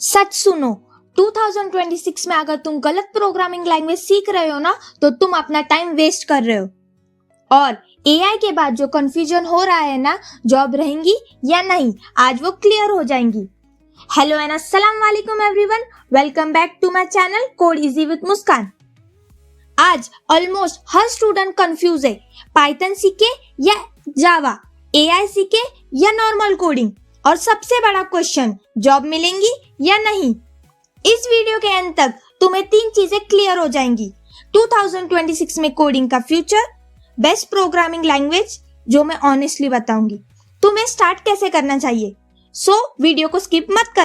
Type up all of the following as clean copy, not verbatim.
सच सुनो, 2026 में अगर तुम गलत प्रोग्रामिंग लैंग्वेज सीख रहे हो ना, तो तुम अपना टाइम वेस्ट कर रहे हो। और एआई के बाद जो कंफ्यूजन हो रहा है ना, जॉब रहेंगी या नहीं, आज वो क्लियर हो जाएंगी। हेलो एंड अस्सलाम वालेकुम everyone, welcome back to my channel code easy with Muskan. आज ऑलमोस्ट हर स्टूडेंट कंफ्यूज है, पाइथन सीखे या जावा, एआई सीखे या नॉर्मल कोडिंग, और सबसे बड़ा क्वेश्चन, जॉब मिलेंगी या नहीं। इस वीडियो के अंत तक तुम्हें 3 चीजें क्लियर हो जाएंगी। 2026 में कोडिंग का फ्यूचर, बेस्ट प्रोग्रामिंग लैंग्वेज जो मैं ऑनेस्टली बताऊंगी, तुम्हें स्टार्ट कैसे करना चाहिए। सो वीडियो को स्किप मत कर।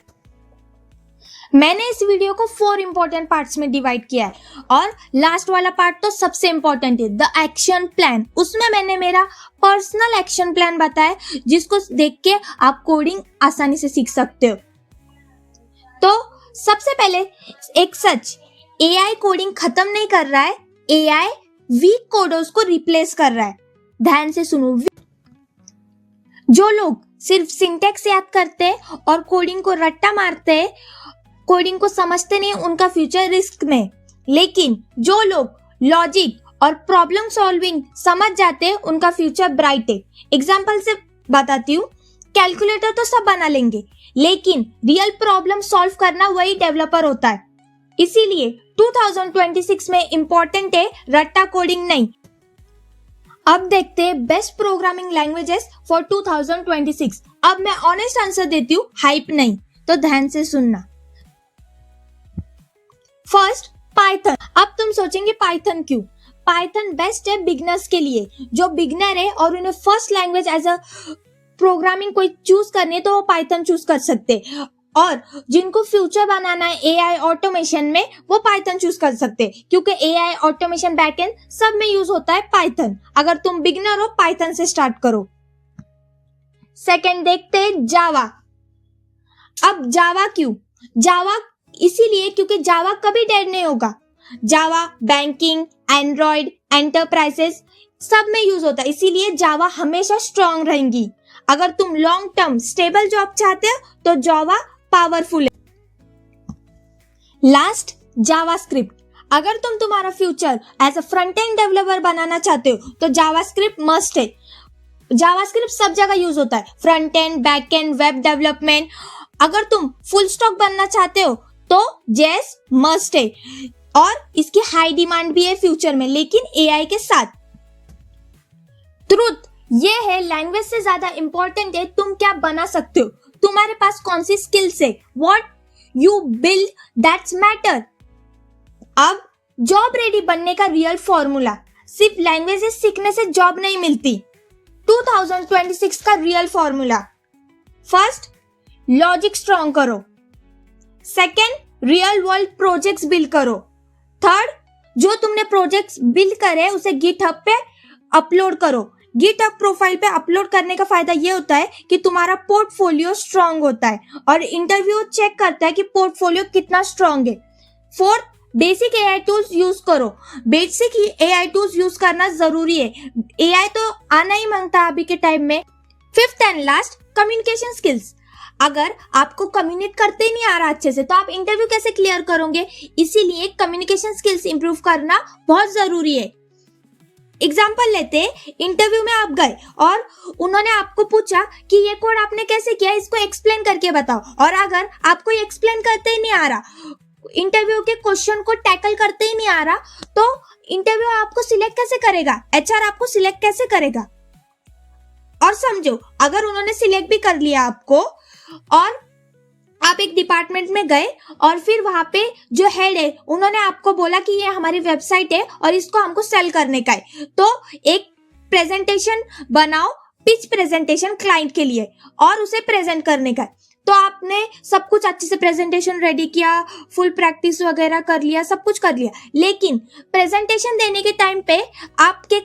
मैंने इस वीडियो को 4 इंपॉर्टेंट पार्ट्स में डिवाइड किया है और लास्ट वाला पार्ट तो सबसे इंपॉर्टेंट है, द एक्शन प्लान। उसमें मैंने मेरा पर्सनल एक्शन प्लान बताया, जिसको देख के आप कोडिंग आसानी से सीख सकते हो। तो सबसे पहले एक सच, एआई कोडिंग खत्म नहीं कर रहा है, एआई वीक कोडर्स को रिप्लेस कर रहा है। ध्यान से सुनो, जो लोग सिर्फ सिंटैक्स याद करते हैं और कोडिंग को रट्टा मारते हैं, कोडिंग को समझते नहीं, उनका फ्यूचर रिस्क में। लेकिन जो लोग लॉजिक और प्रॉब्लम सॉल्विंग समझ जाते हैं, उनका फ्यूचर ब्राइट है। एग्जांपल से बताती हूँ, कैलकुलेटर तो सब बना लेंगे, लेकिन रियल प्रॉब्लम सॉल्व करना वही डेवलपर होता है। इसीलिए 2026 में इंपॉर्टेंट है रट्टा कोडिंग नहीं। अब देखते हैं बेस्ट प्रोग्रामिंग लैंग्वेजेस फॉर 2026। अब मैं ऑनेस्ट आंसर देती हूँ, हाइप नहीं, तो ध्यान से सुनना। First, Python. अब तुम सोचेंगे पाइथन क्यों? पाइथन बेस्ट है बिगनर्स के लिए। जो बिगनर है और उन्हें first language as a programming कोई चूज करनी है, तो वो पाइथन चूज कर सकते। और जिनको फ्यूचर बनाना है एआई ऑटोमेशन में, वो पाइथन चूज कर सकते, क्योंकि एआई ऑटोमेशन बैकएंड सब में यूज होता है पाइथन। अगर तुम बिगनर हो, पाइथन से स्टार्ट करो। सेकंड देखते हैं जावा। अब जावा क्यों? जावा इसीलिए क्योंकि जावा कभी डेड नहीं होगा। जावा बैंकिंग, एंड्रॉइड, एंटरप्राइजेस सब में यूज होता है, इसीलिए जावा हमेशा स्ट्रांग रहेंगी। अगर तुम लॉन्ग टर्म स्टेबल जॉब चाहते हो, तो जावा पावरफुल है। Last, JavaScript. अगर तुम तुम्हारा future as a front end developer बनाना चाहते हो, तो जावास्क्रिप्ट मस्ट है। जावास्क्रिप्ट सब जगह यूज होता है, front end, back and, web development. अगर तुम फुल स्टॉक बनना चाहते हो, तो जेएस मस्ट है, और इसकी हाई डिमांड भी है फ्यूचर में, लेकिन एआई के साथ। ट्रुथ ये है, लैंग्वेज से ज्यादा इंपॉर्टेंट है तुम क्या बना सकते हो, तुम्हारे पास कौन सी स्किल्स है, what you build that's matter. अब जॉब रेडी बनने का रियल फॉर्मूला, सिर्फ लैंग्वेजेस सीखने से जॉब नहीं मिलती। 2026 का real formula, first, logic strong करो। Second, real world projects build करो। थर्ड, जो तुमने प्रोजेक्ट्स बिल्ड करे उसे गिटहब पे अपलोड करो। गिटहब प्रोफाइल पे अपलोड करने का फायदा ये होता है कि तुम्हारा पोर्टफोलियो स्ट्रांग होता है, और इंटरव्यू चेक करता है कि पोर्टफोलियो कितना स्ट्रांग है। Fourth, basic AI tools use करो। बेसिक एआई टूल्स यूज करना जरूरी है, एआई तो आना ही मांगता अभी के टाइम में। Fifth and last, communication skills. अगर आपको कम्युनिकेट करते ही नहीं आ रहा अच्छे से, तो आप इंटरव्यू कैसे क्लियर करोगे? इसीलिए कम्युनिकेशन स्किल्स इंप्रूव करना बहुत जरूरी है। एग्जाम्पल लेते, इंटरव्यू में आप गए और उन्होंने आपको पूछा कि ये कोड आपने कैसे किया, इसको एक्सप्लेन करके बताओ। और अगर आपको ये एक्सप्लेन करते ही नहीं आ रहा, इंटरव्यू के क्वेश्चन को टैकल करते ही नहीं आ रहा, तो इंटरव्यू आपको सिलेक्ट कैसे करेगा? एचआर आपको सिलेक्ट कैसे करेगा? और समझो, अगर उन्होंने सिलेक्ट भी कर लिया आपको, और आप एक डिपार्टमेंट में गए और फिर वहां पे जो हेड है, उन्होंने आपको बोला कि ये हमारी वेबसाइट है और इसको हमको सेल करने का है, तो एक प्रेजेंटेशन बनाओ, पिच प्रेजेंटेशन क्लाइंट के लिए, और उसे प्रेजेंट करने का है। तो आपने सब कुछ अच्छे से प्रेजेंटेशन रेडी किया, फुल प्रैक्टिस वगैरह कर लिया, सब कुछ कर लिया, लेकिन प्रेजेंटेशन देने के टाइम पे आपके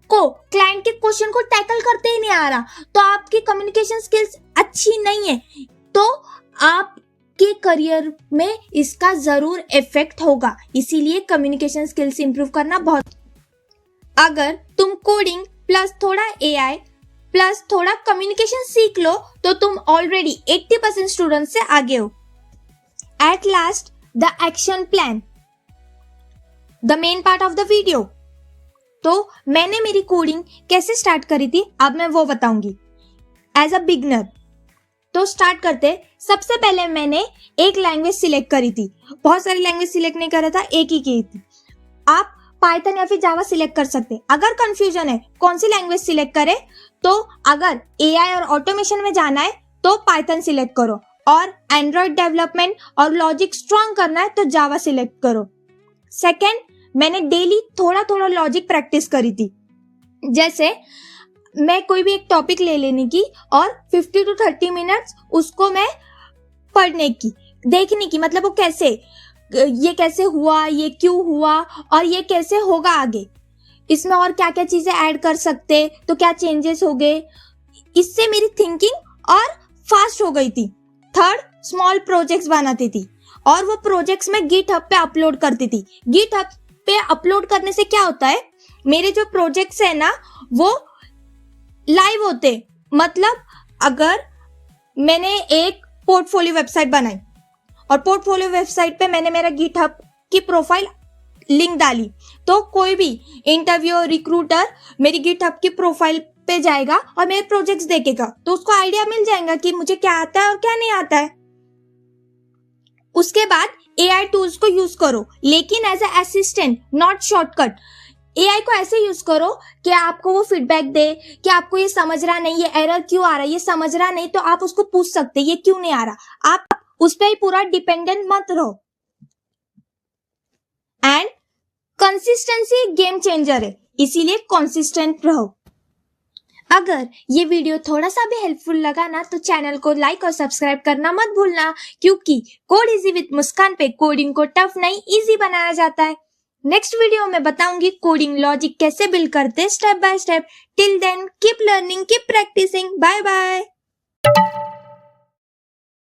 को क्लाइंट के क्वेश्चन को टैकल करते ही नहीं आ रहा, तो आपकी कम्युनिकेशन स्किल्स अच्छी नहीं है, तो आपके करियर में इसका जरूर इफेक्ट होगा। इसीलिए कम्युनिकेशन स्किल्स इंप्रूव करना बहुत। अगर तुम कोडिंग प्लस थोड़ा एआई प्लस थोड़ा कम्युनिकेशन सीख लो, तो तुम ऑलरेडी 80% स्टूडेंट से आगे हो। At last, the action plan. The main part of the video. तो मैंने मेरी कोडिंग कैसे स्टार्ट करी थी अब मैं वो बताऊंगी एज अ बिगनर। तो स्टार्ट करते, सबसे पहले मैंने एक लैंग्वेज सिलेक्ट करी थी। बहुत सारी लैंग्वेज सिलेक्ट नहीं करा था, एक ही की थी। आप पाइथन या फिर जावा सिलेक्ट कर सकते। अगर कंफ्यूजन है कौन सी लैंग्वेज सिलेक्ट करे, तो अगर एआई और ऑटोमेशन में जाना है तो पाइथन सिलेक्ट करो, और एंड्रॉइड डेवलपमेंट और लॉजिक स्ट्रॉन्ग करना है तो जावा सिलेक्ट करो। सेकेंड, मैंने डेली थोड़ा थोड़ा लॉजिक प्रैक्टिस करी थी। जैसे मैं कोई भी एक टॉपिक ले लेने की और 50 to 30 मिनट्स उसको मैं पढ़ने की, देखने की, मतलब वो कैसे, ये कैसे हुआ, ये क्यों हुआ और ये कैसे होगा आगे, इसमें और क्या क्या चीजें ऐड कर सकते तो क्या चेंजेस हो गए। इससे मेरी थिंकिंग और फास्ट हो गई थी। थर्ड, स्मॉल प्रोजेक्ट्स बनाती थी और वो प्रोजेक्ट्स मैं गिटहब पे अपलोड करती थी। गिटहब पे अपलोड करने से क्या होता है, मेरे जो प्रोजेक्ट्स है ना वो लाइव होते। मतलब अगर मैंने एक पोर्टफोलियो वेबसाइट बनाई और पोर्टफोलियो वेबसाइट पे मैंने मेरा गिटहब की प्रोफाइल लिंक डाली, तो कोई भी इंटरव्यू रिक्रूटर मेरी गिटहब की प्रोफाइल पे जाएगा और मेरे प्रोजेक्ट्स देखेगा, तो उसको आइडिया मिल जाएगा कि मुझे क्या आता है और क्या नहीं आता है। उसके बाद एआई टूल्स को यूज करो, लेकिन as a assistant, not shortcut. AI को ऐसे यूज करो कि आपको वो फीडबैक दे कि आपको ये समझ रहा नहीं, ये एरर क्यों आ रहा है, ये समझ रहा नहीं, तो आप उसको पूछ सकते ये क्यों नहीं आ रहा। आप उस पर ही पूरा डिपेंडेंट मत रहो। एंड कंसिस्टेंसी गेम चेंजर है, इसीलिए कंसिस्टेंट रहो। अगर ये वीडियो थोड़ा सा भी हेल्पफुल लगा ना तो चैनल को लाइक और सब्सक्राइब करना मत भूलना, क्योंकि कोड इजी विद मुस्कान पे कोडिंग को टफ नहीं इजी बनाया जाता है। नेक्स्ट वीडियो में बताऊंगी कोडिंग लॉजिक कैसे बिल्ड करते step by step. Till then keep learning, keep practising. Bye bye.